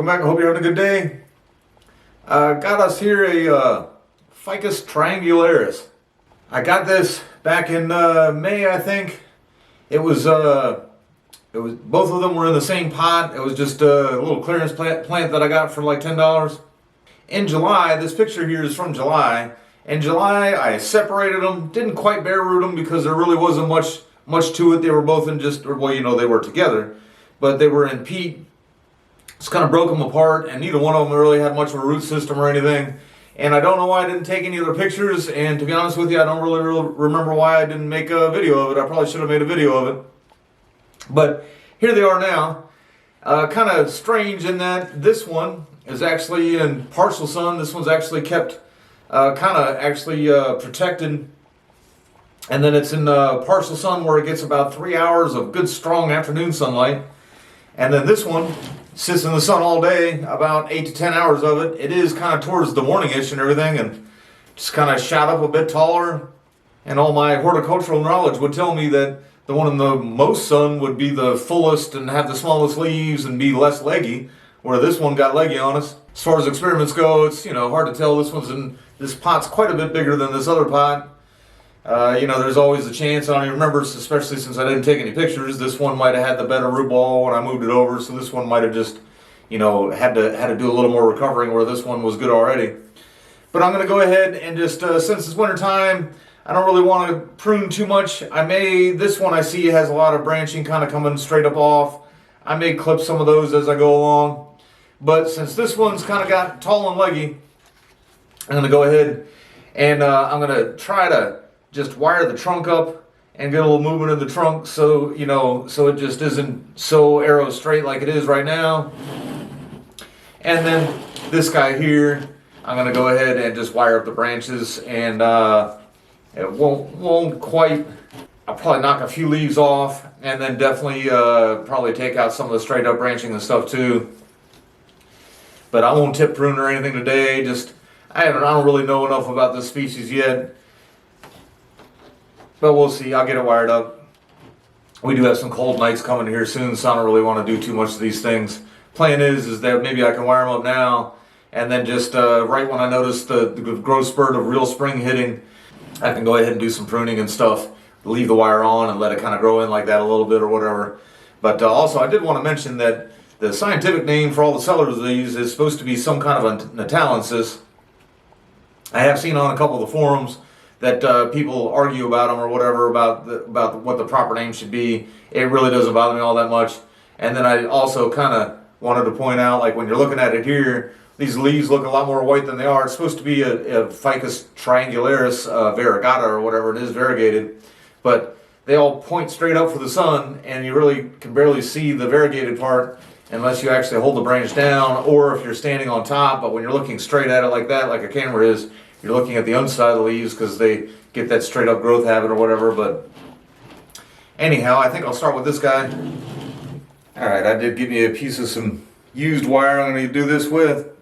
Welcome back. I hope you're having a good day. Got us here a Ficus Triangularis. I got this back in May, I think. It was both of them were in the same pot. It was just a little clearance plant that I got for like $10. In July, this picture here is from July. In July, I separated them. Didn't quite bare root them because there really wasn't much to it. They were both in they were together, but they were in peat. Just kind of broke them apart, and neither one of them really had much of a root system or anything. And I don't know why I didn't take any other pictures, and to be honest with you, I don't really remember why I didn't make a video of it. I probably should have made a video of it. But here they are now. Kind of strange in that this one is actually in partial sun. This one's actually kept protected. And then it's in partial sun where it gets about 3 hours of good strong afternoon sunlight. And then this one sits in the sun all day, about 8 to 10 hours of it. It is kind of towards the morning-ish and everything, and just kind of shot up a bit taller. And all my horticultural knowledge would tell me that the one in the most sun would be the fullest and have the smallest leaves and be less leggy, where this one got leggy on us. As far as experiments go, it's hard to tell. This pot's quite a bit bigger than this other pot. There's always a chance. I don't even remember, especially since I didn't take any pictures. This one might have had the better root ball when I moved it over, so this one might have just, had to do a little more recovering where this one was good already. But I'm going to go ahead and just, since it's winter time, I don't really want to prune too much. This one I see has a lot of branching kind of coming straight up off. I may clip some of those as I go along. But since this one's kind of got tall and leggy, I'm going to go ahead and I'm going to try to just wire the trunk up and get a little movement in the trunk so it just isn't so arrow straight like it is right now. And then this guy here, I'm going to go ahead and just wire up the branches, and it won't quite. I'll probably knock a few leaves off, and then definitely probably take out some of the straight up branching and stuff too. But I won't tip prune or anything today. I don't really know enough about this species yet. But we'll see. I'll get it wired up. We do have some cold nights coming here soon, so I don't really want to do too much of these things. Plan is that maybe I can wire them up now, and then just right when I notice the growth spurt of real spring hitting, I can go ahead and do some pruning and stuff. Leave the wire on and let it kind of grow in like that a little bit or whatever. But also, I did want to mention that the scientific name for all the sellers of these is supposed to be some kind of a natalensis. I have seen on a couple of the forums that people argue about them or whatever about what the proper name should be. It really doesn't bother me all that much. And then I also kind of wanted to point out, like when you're looking at it here, these leaves look a lot more white than they are. It's supposed to be a Ficus Triangularis Variegata or whatever it is, variegated, but they all point straight up for the sun, and you really can barely see the variegated part unless you actually hold the branch down, or if you're standing on top. But when you're looking straight at it like that, like a camera is, you're looking at the underside of the leaves because they get that straight up growth habit or whatever. But anyhow, I think I'll start with this guy. All right, I did give me a piece of some used wire I'm going to do this with.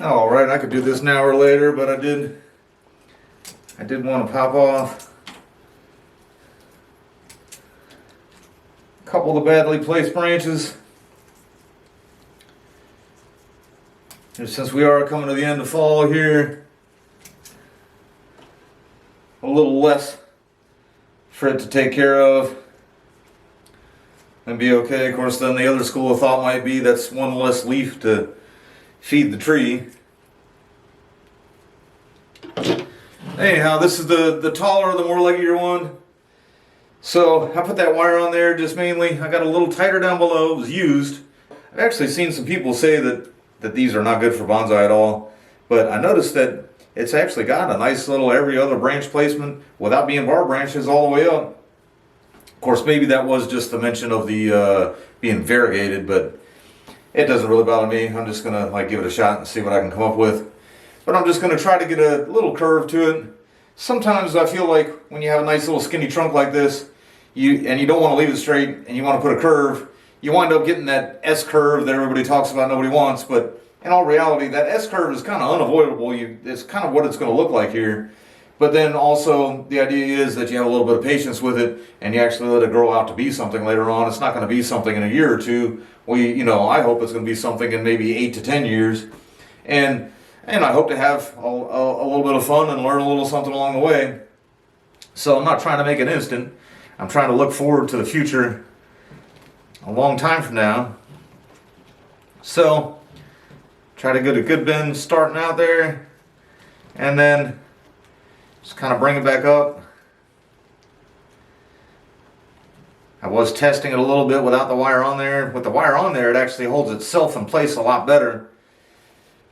All right, I could do this now or later, but I did want to pop off a couple of the badly placed branches. And since we are coming to the end of fall here, a little less for it to take care of. and be okay. Of course, then the other school of thought might be that's one less leaf to feed the tree. Anyhow, this is the taller, the more leggier one. So I put that wire on there just mainly. I got a little tighter down below. It was used. I've actually seen some people say that these are not good for bonsai at all. But I noticed that it's actually got a nice little every other branch placement without being bar branches all the way up. Of course, maybe that was just the mention of the being variegated, but it doesn't really bother me. I'm just gonna like give it a shot and see what I can come up with. But I'm just gonna try to get a little curve to it. Sometimes I feel like when you have a nice little skinny trunk like this, you don't want to leave it straight and you want to put a curve, you wind up getting that S curve that everybody talks about, nobody wants. But in all reality, that S curve is kind of unavoidable. It's kind of what it's going to look like here. But then also the idea is that you have a little bit of patience with it and you actually let it grow out to be something later on. It's not going to be something in a year or two. I hope it's going to be something in maybe 8 to 10 years. And I hope to have a little bit of fun and learn a little something along the way. So I'm not trying to make it instant. I'm trying to look forward to the future a long time from now. So try to get a good bend starting out there. And then just kind of bring it back up. I was testing it a little bit without the wire on there. With the wire on there, it actually holds itself in place a lot better.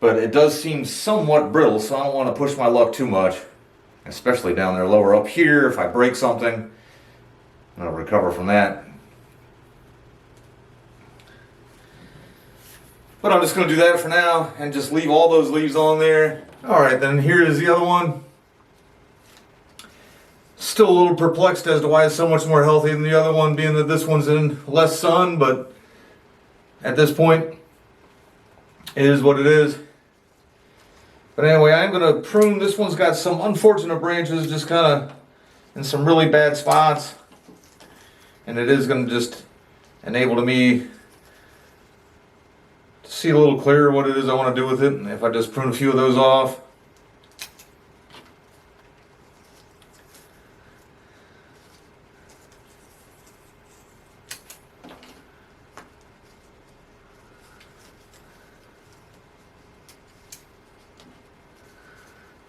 But it does seem somewhat brittle, so I don't want to push my luck too much. Especially down there lower up here. If I break something, I'll recover from that. But I'm just going to do that for now and just leave all those leaves on there. Alright, then here is the other one. Still a little perplexed as to why it's so much more healthy than the other one, being that this one's in less sun, but at this point, it is what it is. But anyway, I'm going to prune. This one's got some unfortunate branches just kind of in some really bad spots. And it is going to just enable me to see a little clearer what it is I want to do with it. And if I just prune a few of those off.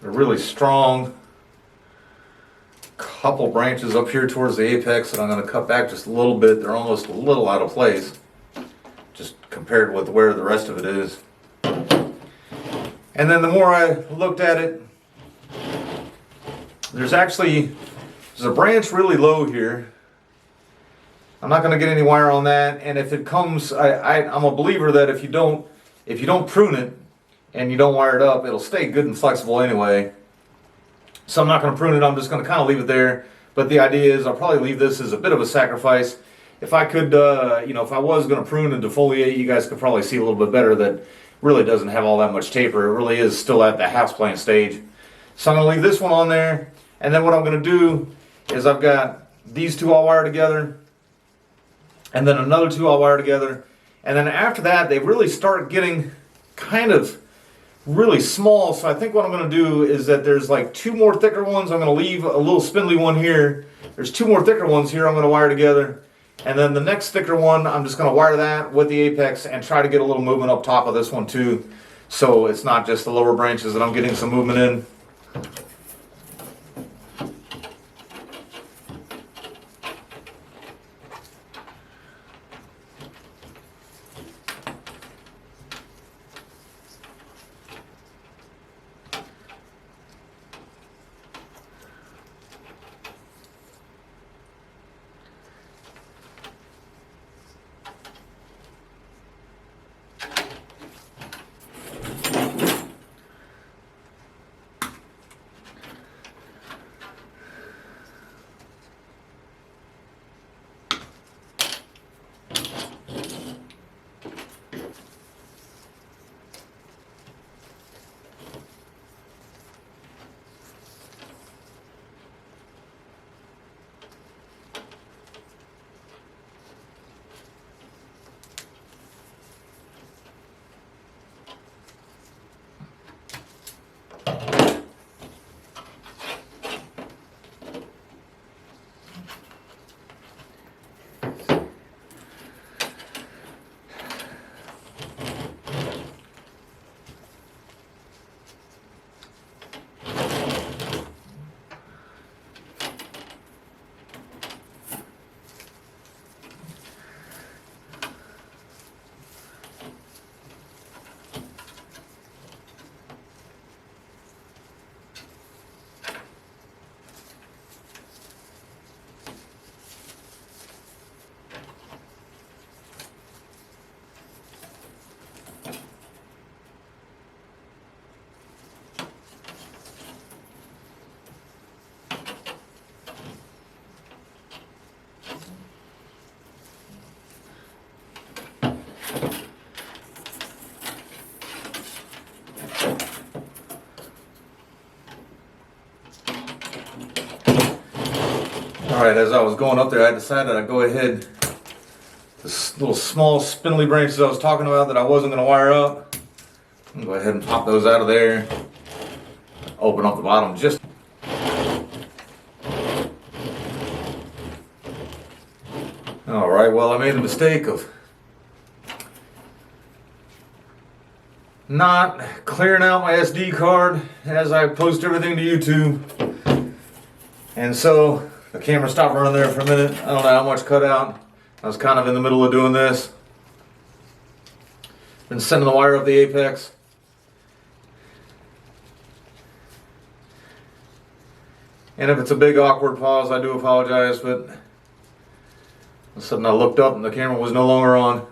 They're really strong. Couple branches up here towards the apex that I'm going to cut back just a little bit. They're almost a little out of place, just compared with where the rest of it is. And then the more I looked at it, there's a branch really low here. I'm not going to get any wire on that. And if it comes, I'm a believer that if you don't prune it and you don't wire it up, it'll stay good and flexible anyway. So I'm not going to prune it. I'm just going to kind of leave it there. But the idea is I'll probably leave this as a bit of a sacrifice. If I could, if I was going to prune and defoliate, you guys could probably see a little bit better that really doesn't have all that much taper. It really is still at the houseplant stage. So I'm going to leave this one on there. And then what I'm going to do is I've got these two all wired together. And then another two all wired together. And then after that, they really start getting kind of really small. So I think what I'm going to do is that there's like two more thicker ones. I'm going to leave a little spindly one here. There's two more thicker ones here I'm going to wire together. And then the next thicker one, I'm just going to wire that with the apex and try to get a little movement up top of this one too. So it's not just the lower branches that I'm getting some movement in. Alright, as I was going up there, I decided I'd go ahead. This little small spindly branches I was talking about that I wasn't going to wire up. I'm going to go ahead and pop those out of there. Open up the bottom just. Alright, well, I made the mistake of not clearing out my SD card as I post everything to YouTube. And so the camera stopped running there for a minute. I don't know how much cut out. I was kind of in the middle of doing this. Been sending the wire up the apex. And if it's a big awkward pause, I do apologize, but all of a sudden I looked up and the camera was no longer on.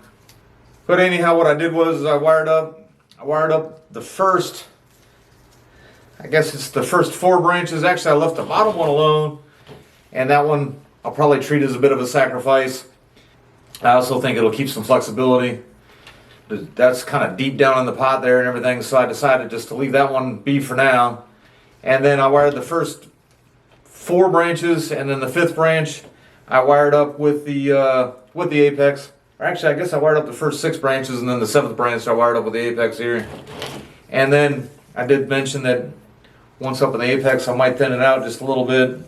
But anyhow, what I did was I wired up the first, I guess it's the first 4 branches. Actually, I left the bottom one alone, and that one I'll probably treat as a bit of a sacrifice. I also think it'll keep some flexibility. That's kind of deep down in the pot there and everything, so I decided just to leave that one be for now. And then I wired the first 4 branches, and then the 5th branch I wired up with the apex. Or actually, I guess I wired up the first 6 branches, and then the 7th branch I wired up with the apex here. And then I did mention that once up in the apex, I might thin it out just a little bit.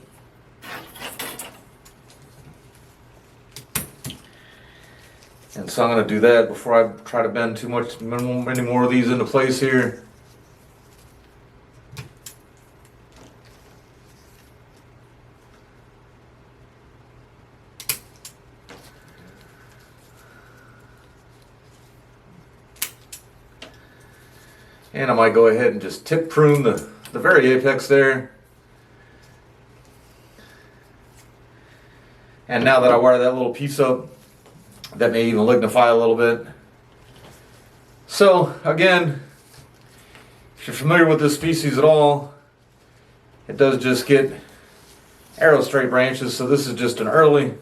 And so I'm going to do that before I try to bend many more of these into place here. And I might go ahead and just tip prune the very apex there. And now that I wire that little piece up, that may even lignify a little bit. So again, if you're familiar with this species at all, it does just get arrow straight branches. So this is just an early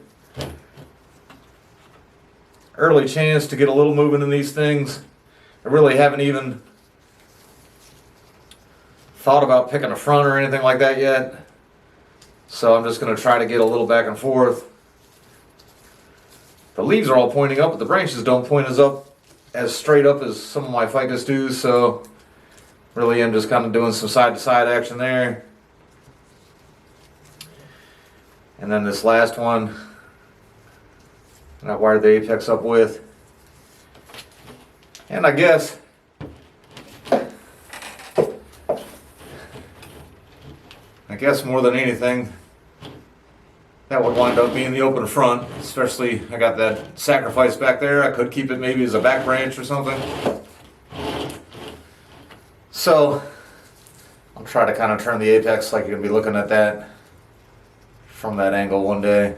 chance to get a little movement in these things. I really haven't even thought about picking a front or anything like that yet. So I'm just going to try to get a little back and forth. The leaves are all pointing up, but the branches don't point as straight up as some of my ficus do, so really I'm just kind of doing some side to side action there. And then this last one I wired the apex up with. And I guess more than anything, that would wind up being the open front, especially I got that sacrifice back there. I could keep it maybe as a back branch or something. So I'll try to kind of turn the apex like you're going to be looking at that from that angle one day.